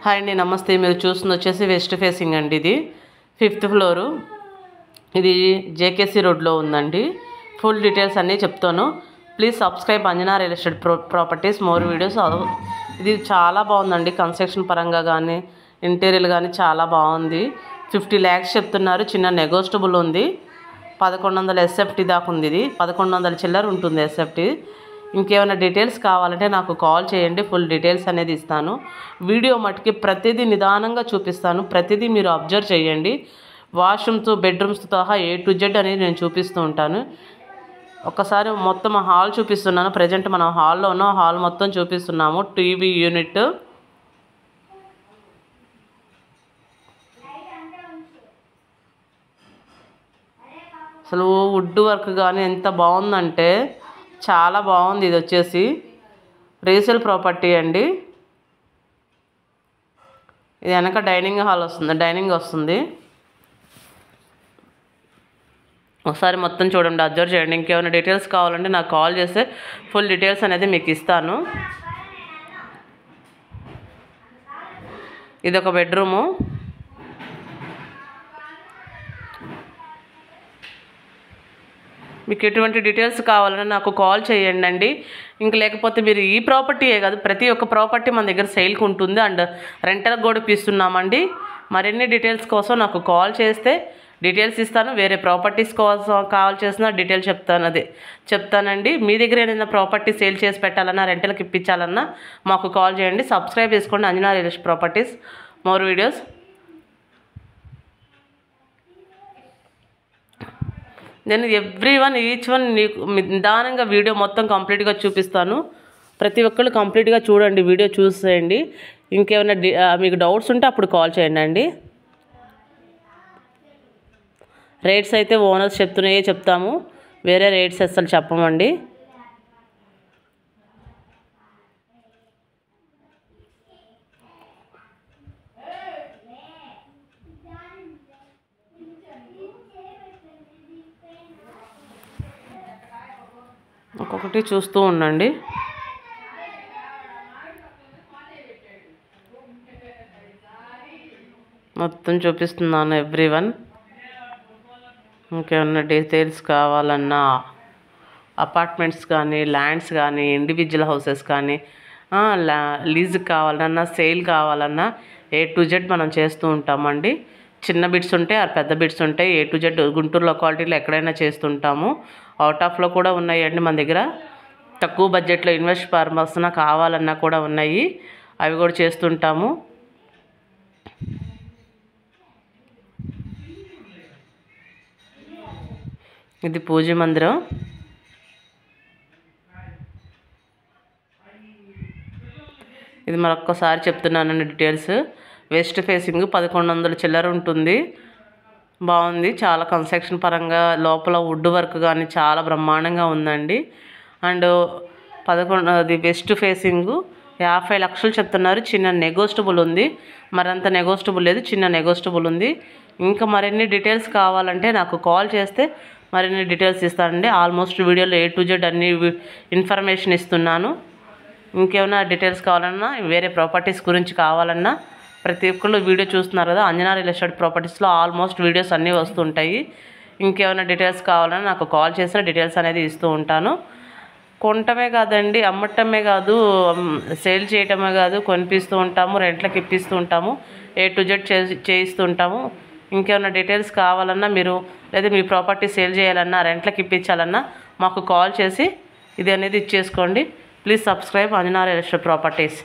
Hi అండి, నమస్తే. మీరు చూస్తుంది వచ్చేసి వెస్ట్ ఫేసింగ్ అండి. ఇది 5th ఫ్లోరు. ఇది జేకేసీ రోడ్లో ఉందండి. ఫుల్ డీటెయిల్స్ అన్నీ చెప్తాను. Please subscribe Anjana real estate properties more videos. ఇది చాలా బాగుందండి. కన్స్ట్రక్షన్ పరంగా కానీ ఇంటీరియర్ కానీ చాలా బాగుంది. 50 lakhs చెప్తున్నారు. చిన్న నెగోషియబుల్ ఉంది. 1100 SFT దాకా ఉంది. ఇది 1100 చిల్లర ఉంటుంది SFT. ఇంకేమైనా డీటెయిల్స్ కావాలంటే నాకు కాల్ చేయండి. ఫుల్ డీటెయిల్స్ అనేది ఇస్తాను. వీడియో మట్టుకి ప్రతిదీ నిదానంగా చూపిస్తాను. ప్రతిదీ మీరు అబ్జర్వ్ చేయండి. వాష్రూమ్స్, బెడ్రూమ్స్తో సహా A to Z అనేది నేను చూపిస్తూ ఉంటాను. ఒకసారి మొత్తం హాల్ చూపిస్తున్నాను. ప్రజెంట్ మనం హాల్లో ఉన్నాం. హాల్ మొత్తం చూపిస్తున్నాము. టీవీ యూనిట్, అసలు వుడ్ వర్క్ కానీ ఎంత బాగుందంటే చాలా బాగుంది. ఇది వచ్చేసి రీసేల్ ప్రాపర్టీ అండి. ఇది వెనక డైనింగ్ హాల్ వస్తుంది, డైనింగ్ వస్తుంది. ఒకసారి మొత్తం చూడండి, అబ్జర్వ్ చేయండి. ఇంకేమైనా డీటెయిల్స్ కావాలంటే నాకు కాల్ చేస్తే ఫుల్ డీటెయిల్స్ అనేది మీకు ఇస్తాను. ఇది ఒక బెడ్రూము. మీకు ఎటువంటి డీటెయిల్స్ కావాలన్నా నాకు కాల్ చేయండి అండి. ఇంక లేకపోతే మీరు ఈ ప్రాపర్టీయే కాదు, ప్రతి ఒక్క ప్రాపర్టీ మన దగ్గర సేల్కి ఉంటుంది. అండ్ రెంటల్కి కూడా ఇస్తున్నామండి. మరిన్ని డీటెయిల్స్ కోసం నాకు కాల్ చేస్తే డీటెయిల్స్ ఇస్తాను. వేరే ప్రాపర్టీస్ కోసం కాల్ చేసిన డీటెయిల్స్ చెప్తానండి. మీ దగ్గర ఏదైనా ప్రాపర్టీ సేల్ చేసి పెట్టాలన్నా, రెంటల్కి ఇప్పించాలన్నా మాకు కాల్ చేయండి. సబ్స్క్రైబ్ చేసుకోండి Anjana real estate properties more videos. నేను ఈచ్ వన్ నిదానంగా వీడియో మొత్తం కంప్లీట్గా చూపిస్తాను. ప్రతి ఒక్కళ్ళు కంప్లీట్గా చూడండి, వీడియో చూసేయండి. ఇంకేమైనా మీకు డౌట్స్ ఉంటే అప్పుడు కాల్ చేయండి అండి. రేట్స్ అయితే ఓనర్స్ చెప్తున్నాయే చెప్తాము, వేరే రేట్స్ అసలు చెప్పమండి. ఒక్కొక్కటి చూస్తూ ఉండండి. మొత్తం చూపిస్తున్నాను ఎవ్రీవన్. ఇంకేమన్నా డీటెయిల్స్ కావాలన్నా, అపార్ట్మెంట్స్ కానీ, ల్యాండ్స్ కానీ, ఇండివిజువల్ హౌసెస్ కానీ, లీజ్ కావాలన్నా, సేల్ కావాలన్నా A to Z మనం చేస్తూ ఉంటామండి. చిన్న బిట్స్ ఉంటాయి, పెద్ద బిట్స్ ఉంటాయి. A to Z గుంటూరు లొకాలిటీలో ఎక్కడైనా చేస్తుంటాము. అవుట్ ఆఫ్లో కూడా ఉన్నాయండి మన దగ్గర. తక్కువ బడ్జెట్లో ఇన్వెస్ట్ పర్పస్ కావాలన్నా కూడా ఉన్నాయి, అవి కూడా చేస్తుంటాము. ఇది పూజ మందిరం. ఇది మరొక్కసారి చెప్తున్నానండి డీటెయిల్స్. వెస్ట్ ఫేసింగ్ 1100 చిల్లర ఉంటుంది. బాగుంది. చాలా కన్స్ట్రక్షన్ పరంగా లోపల వుడ్ వర్క్ కానీ చాలా బ్రహ్మాండంగా ఉందండి. అండ్ అది వెస్ట్ ఫేసింగ్ 50 లక్షలు చెప్తున్నారు. చిన్న నెగోషియబుల్ ఉంది. మరంత నెగోషియబుల్ లేదు, చిన్న నెగోషియబుల్ ఉంది. ఇంకా మరిన్ని డీటెయిల్స్ కావాలంటే నాకు కాల్ చేస్తే మరిన్ని డీటెయిల్స్ ఇస్తానండి. ఆల్మోస్ట్ వీడియోలో A to Z అన్ని ఇన్ఫర్మేషన్ ఇస్తున్నాను. ఇంకేమైనా డీటెయిల్స్ కావాలన్నా, వేరే ప్రాపర్టీస్ గురించి కావాలన్నా ప్రతి ఒక్కళ్ళు వీడియో చూస్తున్నారు కదా, అంజనా రియల్ ఎస్టేట్ ప్రాపర్టీస్లో ఆల్మోస్ట్ వీడియోస్ అన్నీ వస్తుంటాయి. ఇంకేమైనా డీటెయిల్స్ కావాలన్నా నాకు కాల్ చేసిన డీటెయిల్స్ అనేది ఇస్తూ ఉంటాను. కొనటమే కాదండి, అమ్మటమే కాదు, సేల్ చేయటమే కాదు, కొనిపిస్తూ ఉంటాము, రెంట్లకు ఇప్పిస్తూ ఉంటాము, A to Z చేయిస్తూ ఉంటాము. ఇంకేమైనా డీటెయిల్స్ కావాలన్నా, మీరు లేదా మీ ప్రాపర్టీ సేల్ చేయాలన్నా, రెంట్లకు ఇప్పించాలన్నా మాకు కాల్ చేసి ఇది అనేది ఇచ్చేసుకోండి. Please subscribe Anjana real estate properties.